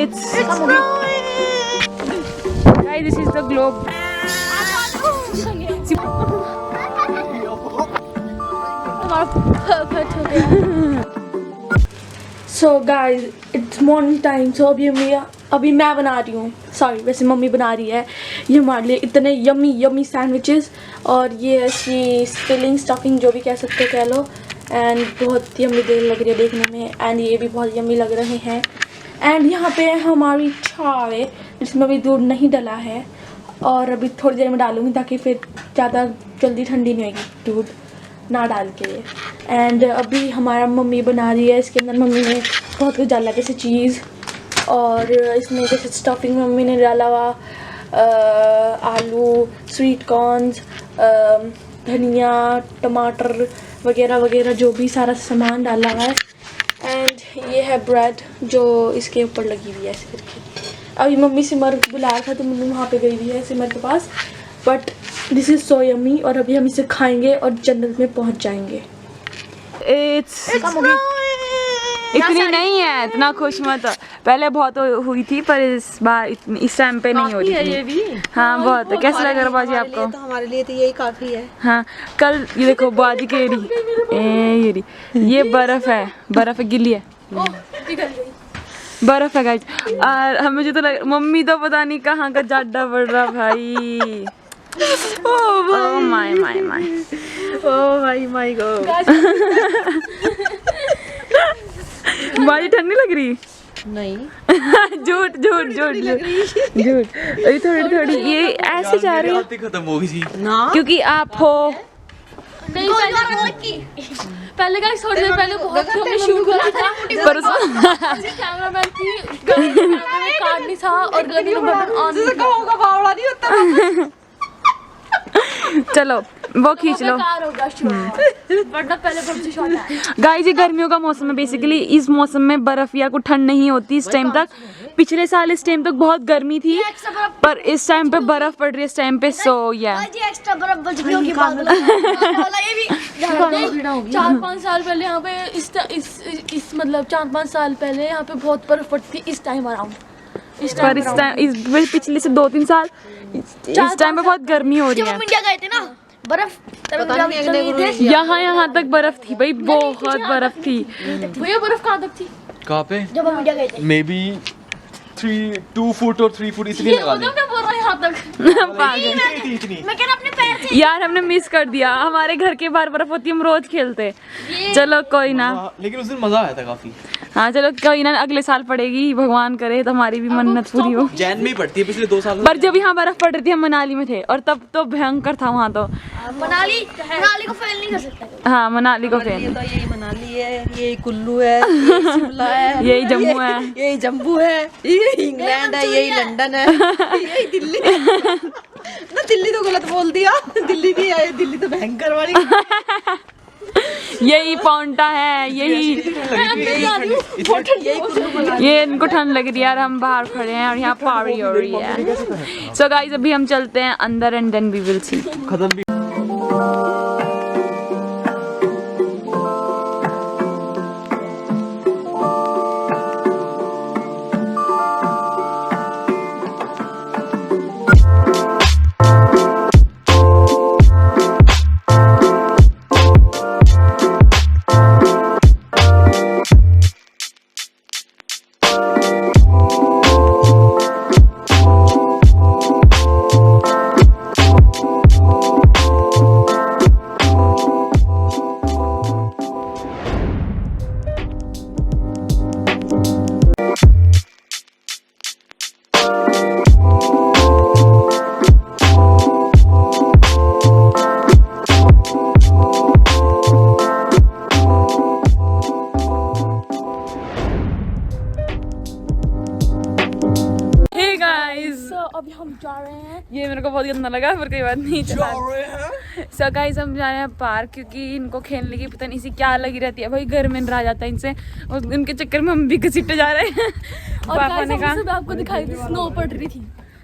It's guys, this is the globe. So guys, it's morning time. So अभी मैं बना रही हूँ, सॉरी वैसे मम्मी बना रही है ये हमारे लिए इतने यम्मी सैंडविचेस, और ये है इसकी स्टिलिंग स्टफिंग जो भी कह सकते हो कह लो, एंड बहुत यम्मी देर लग रही है देखने में, एंड ये भी बहुत यम्मी लग रहे हैं। एंड यहाँ पे हमारी चाय जिसमें अभी दूध नहीं डला है, और अभी थोड़ी देर में डालूँगी ताकि फिर ज़्यादा जल्दी ठंडी नहीं होगी दूध ना डाल के। एंड अभी हमारा मम्मी बना रही है, इसके अंदर मम्मी ने बहुत कुछ डाला जैसे चीज़, और इसमें जैसे स्टफिंग मम्मी ने डाला हुआ आलू, स्वीट कॉर्न्स, धनिया, टमाटर वगैरह वगैरह जो भी सारा सामान डाला हुआ है। एंड ये है ब्रेड जो इसके ऊपर लगी हुई है ऐसे करके। अभी मम्मी सिमर बुलाया था तो मम्मी वहाँ पे गई हुई है सिमर के पास, but this is so yummy, और अभी हम इसे खाएंगे और जन्नत में पहुँच जाएंगे। इतनी नहीं है, इतना खुश मत हो। पहले बहुत हुई थी पर इस बार इस टाइम पे नहीं हो रही है। ये भी हाँ बहुत है। कैसा लग रहा बाजी आपको? तो हमारे लिए तो यही काफी है। हाँ कल ये देखो बाजी केरी ये बर्फ है, बर्फ गिल्ली है, बर्फ है गाइस। और हमें जो तो लग, मम्मी तो पता नहीं कहाँ का जाडा पड़ रहा भाई। Oh my oh my God. बाजी ठंडी लग रही? नहीं झूठ अभी थोड़ी ये ऐसे जा रही है खत्म हो गई थी ना, क्योंकि आप हो नहीं पहले का थोड़ी देर पहले बहुत हमने शूट करा था पर कैमरामैन की कार्ड नहीं था और गन का बटन ऑन होगा बावड़ा नहीं होता। चलो वो खींच लो। वरना पहले बच्चे शॉट आए। गाइस ये गर्मियों का मौसम है, बेसिकली इस मौसम में बर्फ या कुछ ठंड नहीं होती इस टाइम तक। पिछले साल इस टाइम तक बहुत गर्मी थी पर इस टाइम पे बर्फ पड़ रही है इस टाइम पे। सो या एक्स्ट्रा बर्फ बच गई होगी बाद में। ये भी 4-5 साल पहले यहाँ पे इस मतलब 4-5 साल पहले यहाँ पे बहुत बर्फ पड़ती थी इस टाइम अराउंड। पर इस टाइम पिछले से 2-3 साल इस टाइम पे बहुत गर्मी हो रही है। इंडिया गए थे ना बर्फ यहाँ तक बर्फ थी भाई, बहुत बर्फ थी। भैया बर्फ कहाँ तक थी कहाँ पे? जब हम इंडिया गए थे? मे बी 2 फुट और 3 फुट इसलिए लगा मैं बोल रहा हूँ यहाँ तक। इतनी मैं कह रहा अपने पैर से यार हमने मिस कर दिया, हमारे घर के बाहर बर्फ होती है, हम रोज खेलते। चलो कोई ना, लेकिन उस दिन मजा आया था काफी। हाँ चलो कोई ना, अगले साल पड़ेगी, भगवान करे तो हमारी भी मन्नत पूरी हो। जैन में ही पड़ती है पिछले 2 साल पर जब यहाँ बर्फ पड़ रही थी हम मनाली में थे और तब तो भयंकर था वहाँ तो। मनाली को फेल नहीं कर सकता। हाँ मनाली को फेल, तो यही मनाली है, यही कुल्लू है, यही शिमला है, यही जम्मू है, यही जम्मू है, यही इंग्लैंड है, यही लंदन है, यही दिल्ली है। ना दिल्ली तो गलत बोल दिया, दिल्ली भी है, दिल्ली तो भयंकर वाली। यही पौंटा है, यही ये इनको ठंड लग रही है यार, हम बाहर खड़े हैं और यहाँ पारी हो रही है। सो गाइस अभी हम चलते हैं अंदर and then we will see. खत्म भी अभी हम जा रहे हैं, ये मेरे को बहुत गंदा लगा पर कोई बात नहीं। सो गाइस हम जा रहे हैं पार्क, क्योंकि इनको खेलने की पता नहीं सी क्या लगी रहती है भाई, घर में रह जाता है इनसे, और इनके चक्कर में हम भी घसीटे जा रहे हैं। और पापा ने कहा आपको दिखाई थी स्नो पड़ रही थी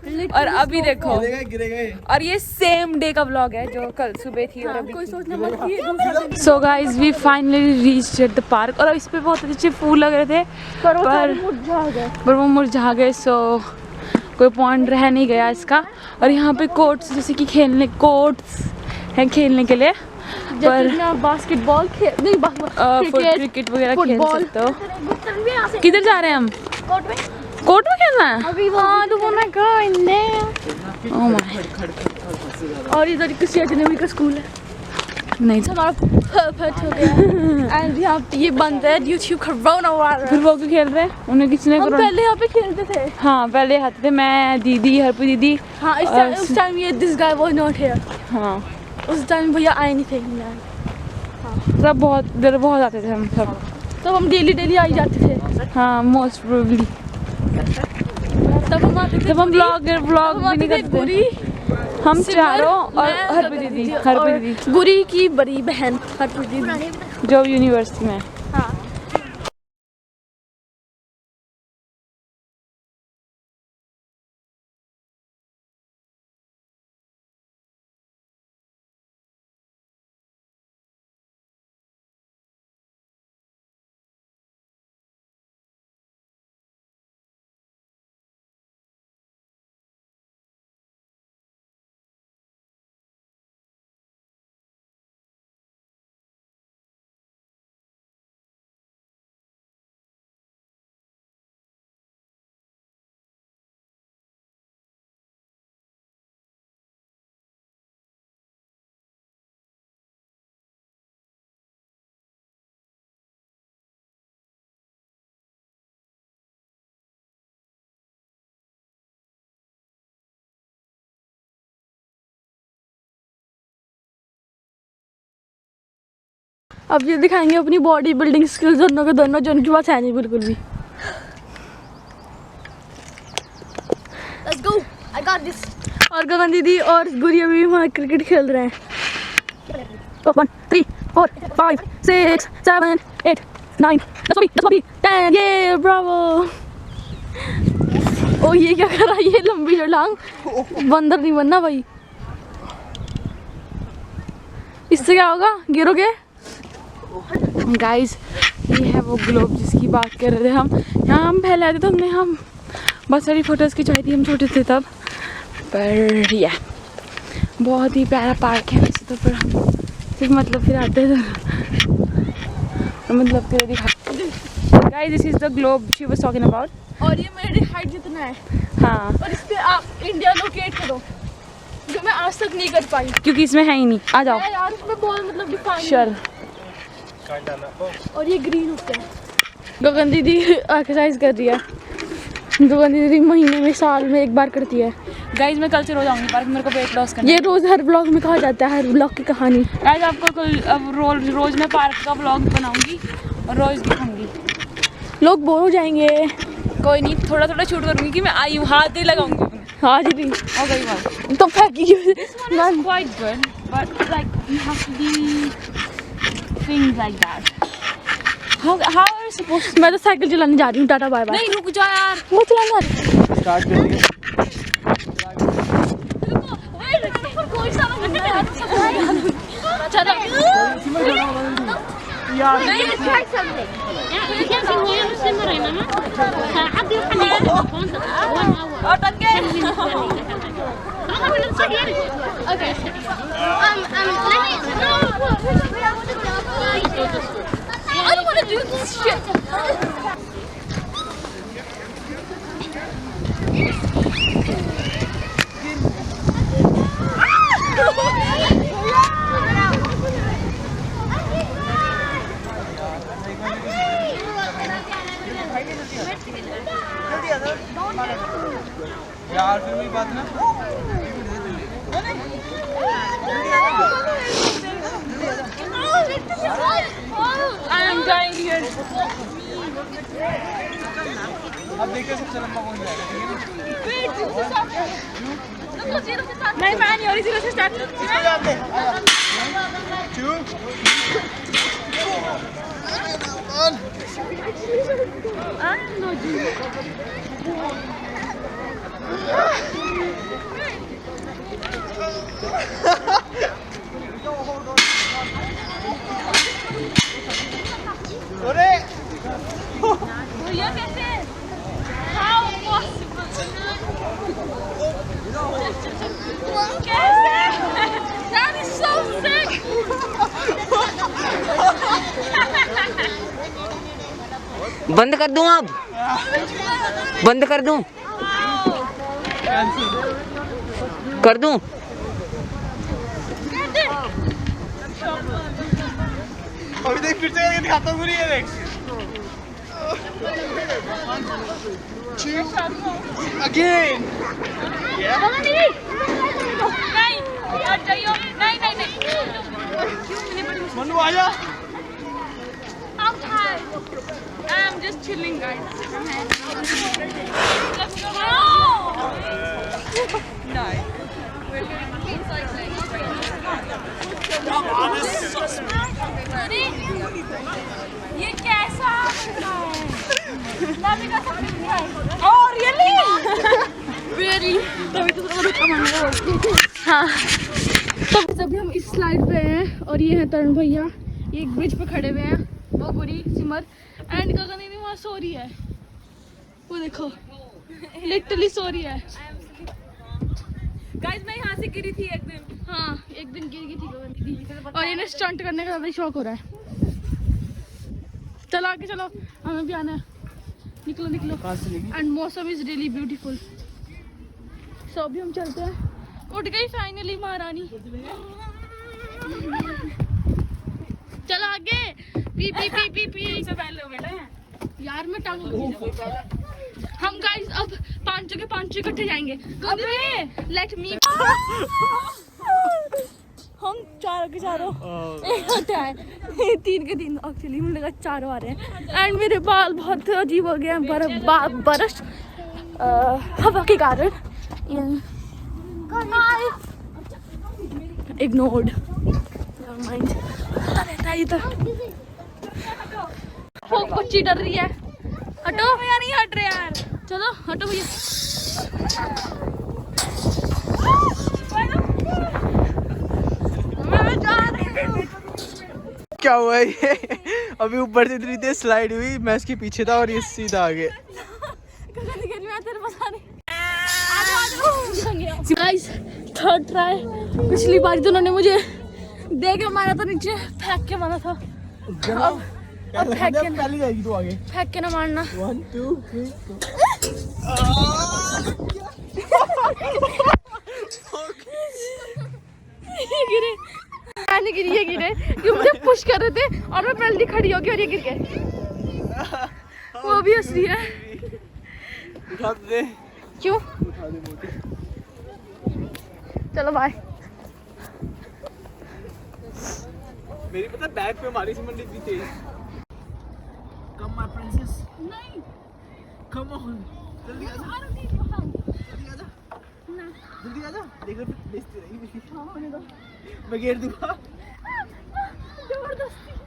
और अभी देखो गिरेगा। और ये सेम डे का व्लॉग है जो कल सुबह थी और अभी कोई सोचना मत कि ये दूसरा दिन so guys we finally reached at the park और इस पे बहुत अच्छे फूल लग रहे थे पर वो पर- सारे मुरझा गए। पर वो मुरझा गए सो कोई पॉइंट रह नहीं गया इसका। और यहाँ पे कोर्ट्स जैसे कि कोर्ट्स हैं खेलने के लिए पर जैसे बास्केटबॉल खेल नहीं क्रिकेट वगैरह खेल फुटबॉल। सकते हो। किधर जा रहे हैं हम? कोर्ट में खेलना है? अभी तो wanna go in there। Oh my। और इधर किसी अजनबी का स्कूल है। नहीं हमारा परफेक्ट हो गया एंड यहाँ पे ये बंद है यूट्यूब कोरोना वायरस। फिर वो क्यों खेल रहे हैं? उन्हें किसने हम कोरोना- पहले यहाँ पे खेलते थे। हाँ पहले आते थे मैं दीदी हरपी दीदी। हाँ उस टाइम ये this guy was not here. हाँ उस टाइम भैया आए नहीं थे खेलने। सब बहुत आते थे हम सब। तब हम डेली आ ही जाते थे। हाँ मोस्ट प्रोबेबली तब हम आते थे जब हम व्लॉग हम भी आते नहीं थे करते थे। गुरी हम सिमर, चारों और मैं, हरपी गगन दीदी और हरपी दीदी गुरी की बड़ी बहन हरपी दीदी। जो यूनिवर्सिटी में है। हाँ अब ये दिखाएंगे अपनी बॉडी बिल्डिंग स्किल्स दोनों के दोनों जो उनके पास है नहीं बिल्कुल भी। Let's go, I got this। और गगन दीदी और गुड़िया भी वहाँ क्रिकेट खेल रहे हैं। 1 3 4 5 6 7 8 9 10 ये ब्रावो। ओ ये क्या कर रहा है? ये लंबी छलांग। बंदर नहीं बनना भाई। इससे क्या होगा? गिरोगे? गाइस ये है वो ग्लोब जिसकी बात कर रहे थे हम। यहाँ हम पहले आए थे तो हमने हम बहुत सारी फोटोज़ खिंचवाई थी हम छोटे थे तब। पर या बहुत ही प्यारा पार्क है वैसे तो पर हम सिर्फ मतलब फिर आते थे तो मतलब फिर दिखा। Guys this is the globe she was talking about. और ये मेरी हाइट जितना है हाँ और इस पे आप इंडिया लोकेट करो जो मैं आज तक नहीं कर पाई। क्योंकि इसमें है ही नहीं। आ जाओ मैं यार इसमें बॉल मतलब डिफाइन। चल। और ये ग्रीन होता है। गगन दीदी एक्सरसाइज कर रही है। गगन दीदी महीने में साल में एक बार करती है। गाइस मैं कल से रोज आऊंगी पार्क मेरे को वेट लॉस करना ये रोज हर ब्लॉग में कहा जाता है, हर ब्लॉग की कहानी। गाइस आपको कल अब रोज मैं पार्क का व्लॉग बनाऊंगी और रोज दिखाऊंगी। लोग बोर हो जाएंगे। कोई नहीं थोड़ा थोड़ा शूट करूंगी कि मैं आई हूँ हाथ ही लगाऊंगी अपने। हाँ दीदी हो गई बात। तो फेंकी। Quite good, but like you have to be things like that. How are you supposed to? मैं तो साइकिल चलाने जा रही हूँ। Tata bye bye. नहीं रुक जा यार। वो चलाने आ रही हूँ। स्टार्ट करेंगे। I don't want to do this shit. यार फिर वही बात ना। I am dying here. अब देखिए सबसे लंबा कौन जाएगा। नहीं मैं नहीं हो रही थी स्टार्ट। इसको जाते हैं। 2 1 बंद कर दूं अब? बंद कर दूं? कर दूं? अभी देख फिर से दिखाता हूँ ये देख अगेन मनु आजा I'm just chilling, guys. No. We're doing clean cycling. ये कैसा Oh, really? Really? तभी तो हाँ तो अभी हम इस स्लाइड पे हैं और ये है तरुण भैया, ये एक ब्रिज पे खड़े हुए हैं, वो बुरी सिमर एंड गगन दीदी वहाँ सो रही है, वो देखो लिटरली सो रही है। गाइस मैं यहाँ से गिरी थी एक दिन, हाँ एक दिन गिर गई थी गगन दीदी और इन्हें स्टंट करने का ज़्यादा शौक हो रहा है। चलो आगे चलो, हमें भी आना है, निकलो निकलो। एंड मौसम इज रियली ब्यूटीफुल। सो अभी हम चलते हैं। उठ गई फाइनली महारानी। चलो आगे। P P P P P से पहले हो बेटा यार मैं टांग हम गाइस अब पांचों के पांचों इकट्ठे जाएंगे। अबे लेट मी हम चारों के चारों इकट्ठे आए, 3 के 3 एक्चुअली मुझे लगा चारों आ रहे हैं। एंड मेरे बाल बहुत अजीब हो गए हैं बारिश हवा के कारण। इग्नोर्ड माइंड रहता है इधर। वो बच्ची डर रही है, हटो भैया, नहीं हट रहे यार, चलो हटो भैया। क्या हुआ ये अभी ऊपर से इतनी तेज स्लाइड हुई, मैं इसके पीछे था और ये सीधा आ गया। Guys third try. पिछली बार तो उन्होंने मुझे दे के मारा था, नीचे फेंक के मारा था। अब फेंक के पहले जाएगी तू आगे, फेंक के ना मारना। 1 2 3 गिरे, मैंने गिरी, ये गिरे क्यों मुझे पुश कर रहे थे और मैं पहले खड़ी होगी और ये गिर गए। वो भी हंस रही है। उठा दे, क्यों? उठा दे मोटी। चलो बाय। मेरी पता बैग पे मारी सी मंडी भी तेज। कम माय प्रिंसेस, नहीं कम ऑन, जल्दी आ जा, जल्दी आ जा, जल्दी आ जा। देख ले बेइज्जती रहेगी। मैं घेर दूंगा।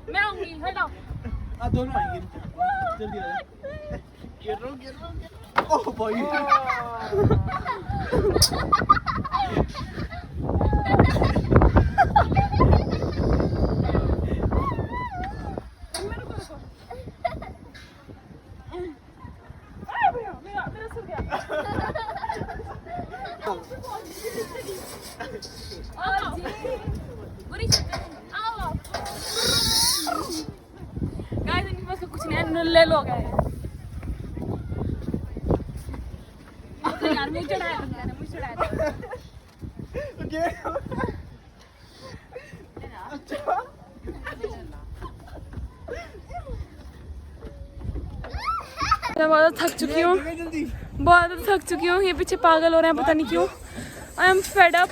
मैं आऊंगी, हटाओ। दोनों आएंगे, जल्दी आ जा। घेर रहा हूँ। ओह भाई कुछ नहीं, ले लो गए यार, मुझे चढ़ाया था, मुझे चढ़ाया था। मैं बहुत थक चुकी हूँ, बहुत थक चुकी हूँ। ये पीछे पागल हो रहे हैं, पता नहीं क्यों। I am fed up.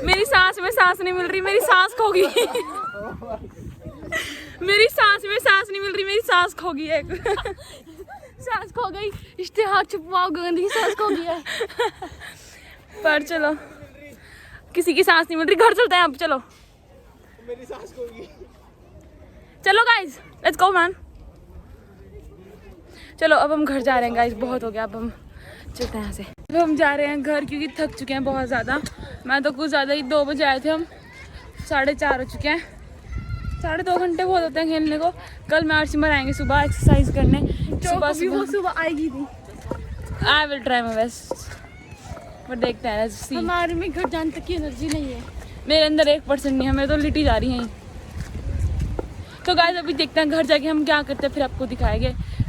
मेरी सांस में सांस नहीं मिल रही, मेरी सांस खो गई। मेरी सांस में सांस नहीं मिल रही, मेरी सांस खो गई है। सांस खो गई, इश्तिहार छुपवाओ, गंदी सांस खो गई है। पर चलो, किसी की सांस नहीं मिल रही, घर चलते हैं अब। चलो मेरी सांस खो गई। चलो गाइस, लेट्स गो मैन। चलो अब हम घर जा रहे हैं गाइस, बहुत हो गया, अब हम चलते हैं यहाँ से। अब हम जा रहे हैं घर क्योंकि थक चुके हैं बहुत ज़्यादा। मैं तो कुछ ज़्यादा ही 2 बजे आए थे, हम 4:30 हो चुके हैं। 2.5 घंटे बहुत होते हैं खेलने को। कल मैं और सिमर आएंगे सुबह एक्सरसाइज करने। सुबह आएगी नहीं। I will try my best, पर देखते हैं। हमारे में घर जाने तक की एनर्जी नहीं है, मेरे अंदर 1% नहीं है। मैं तो लिटी जा रही हैं। तो गाइस अभी देखते हैं घर जाके हम क्या करते हैं, फिर आपको दिखाएंगे।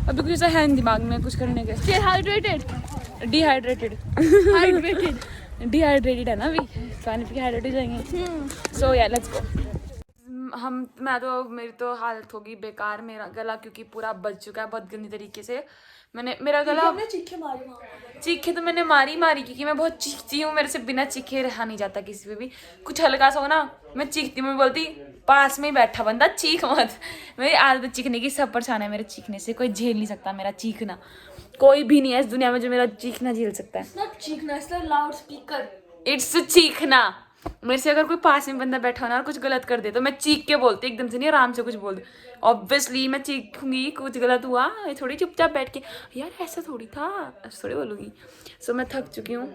अभी कुछ ऐसा है नहीं दिमाग में कुछ करने के। डिहाइड्रेटेड डिहाइड्रेटेड डिहाइड्रेटेड है ना अभी, पानी पी के हाइड्रेट हो जाएंगे। सो या लेट्स गो। मेरी तो हालत होगी बेकार, मेरा गला क्योंकि पूरा बज चुका है बहुत गंदी तरीके से। मेरा गला चीखे तो मैंने मारी क्योंकि मैं बहुत चीखती हूँ, मेरे से बिना चीखे रहा नहीं जाता किसी पे भी। कुछ हल्का सा हो ना मैं चीखती हूँ, मैं बोलती पास में ही बैठा बंदा चीख मत। मेरी आदत चीखने की, सब परेशान है मेरे चीखने से, कोई झेल नहीं सकता मेरा चीखना। कोई भी नहीं है इस दुनिया में जो मेरा चीखना झेल सकता है। चीखना, लाउड स्पीकर, इट्स चीखना। मेरे से अगर कोई पास में बंदा बैठा हो ना और कुछ गलत कर दे तो मैं चीख के बोलती, एकदम से नहीं, आराम से कुछ बोल दे। ऑब्वियसली मैं चीखूंगी, कुछ गलत हुआ थोड़ी चुपचाप बैठ के यार ऐसा थोड़ी था, ऐसा थोड़ी बोलूँगी। सो मैं थक चुकी हूँ,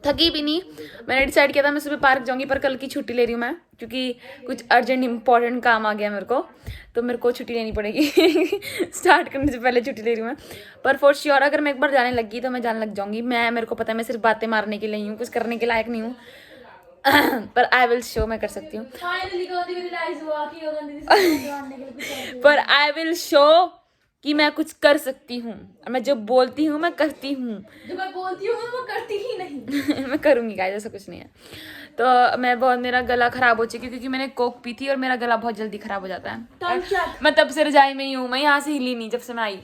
थकी भी नहीं। मैंने डिसाइड किया था मैं सुबह पार्क जाऊँगी, पर कल की छुट्टी ले रही हूँ मैं, क्योंकि कुछ अर्जेंट इंपॉर्टेंट काम आ गया मेरे को, तो मेरे को छुट्टी लेनी पड़ेगी। स्टार्ट करने से पहले छुट्टी ले रही हूँ मैं, पर फॉर श्योर अगर मैं एक बार जाने लगी तो मैं जाने लग जाऊँगी। मेरे को पता है मैं सिर्फ बातें मारने के लिए ही हूँ, कुछ करने के लायक नहीं हूँ। पर आई विल शो, मैं कर सकती हूँ। पर आई विल शो कि मैं कुछ कर सकती हूँ, और मैं जो बोलती हूँ मैं करती हूँ। जो मैं बोलती हूँ वो करती ही नहीं। मैं करूँगी गाइस, ऐसा कुछ नहीं है। तो मेरा गला खराब हो चुकी है क्योंकि मैंने कोक पी थी और मेरा गला बहुत जल्दी खराब हो जाता है। मैं तब से रजाई में ही हूँ, मैं यहाँ से हिली नहीं जब से मैं आई।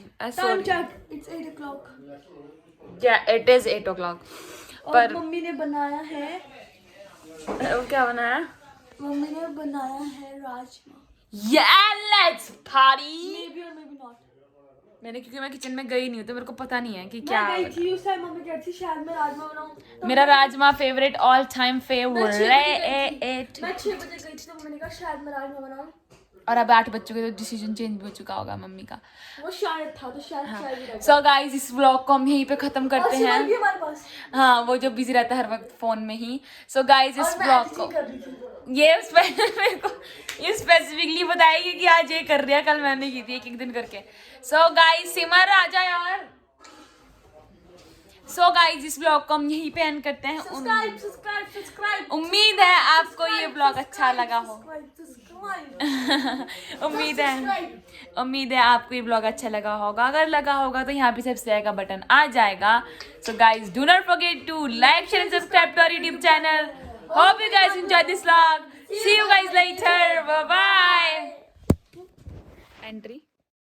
It is 8 o'clock। पर मम्मी ने बनाया है, क्या बनाया? मम्मी ने बनाया है rajma. Yeah, let's party। Maybe or maybe not। मैंने क्योंकि मैं किचन में गई नहीं हूँ तो मेरे को पता नहीं है कि क्या। मैं गई थी उस टाइम, मम्मी कहती थी शायद मैं राजमा बनाऊं। मेरा rajma favourite, all time favourite. मैं 6 बजे गई थी तो मम्मी ने कहा शायद मैं राजमा बनाऊं, और अब 8 बज चुके तो डिसीजन चेंज हो चुका होगा मम्मी का। वो शायद था तो शायद। सो गाइस इस व्लॉग को हम यहीं पे खत्म करते हैं। हमारे पास हाँ, वो जो बिजी रहता है हर वक्त फोन में ही। सो गाइस इस व्लॉग को ये स्पेसिफिकली बताएगी कि आज ये कर रही है, कल मैंने की थी एक दिन करके। सो गाइस सिमर आ जा यार। सो गाइस इस ब्लॉग को हम यहीं पे एंड करते हैं। सब्सक्राइब। उम्मीद है आपको ये ब्लॉग अच्छा लगा हो। उम्मीद है आपको ये ब्लॉग अच्छा लगा होगा। अगर लगा होगा तो यहाँ पे सब्सक्राइब का बटन आ जाएगा। So guys do not forget to like, share and subscribe to our YouTube channel. Hope you guys enjoy this vlog. See you guys later. Bye bye. Entry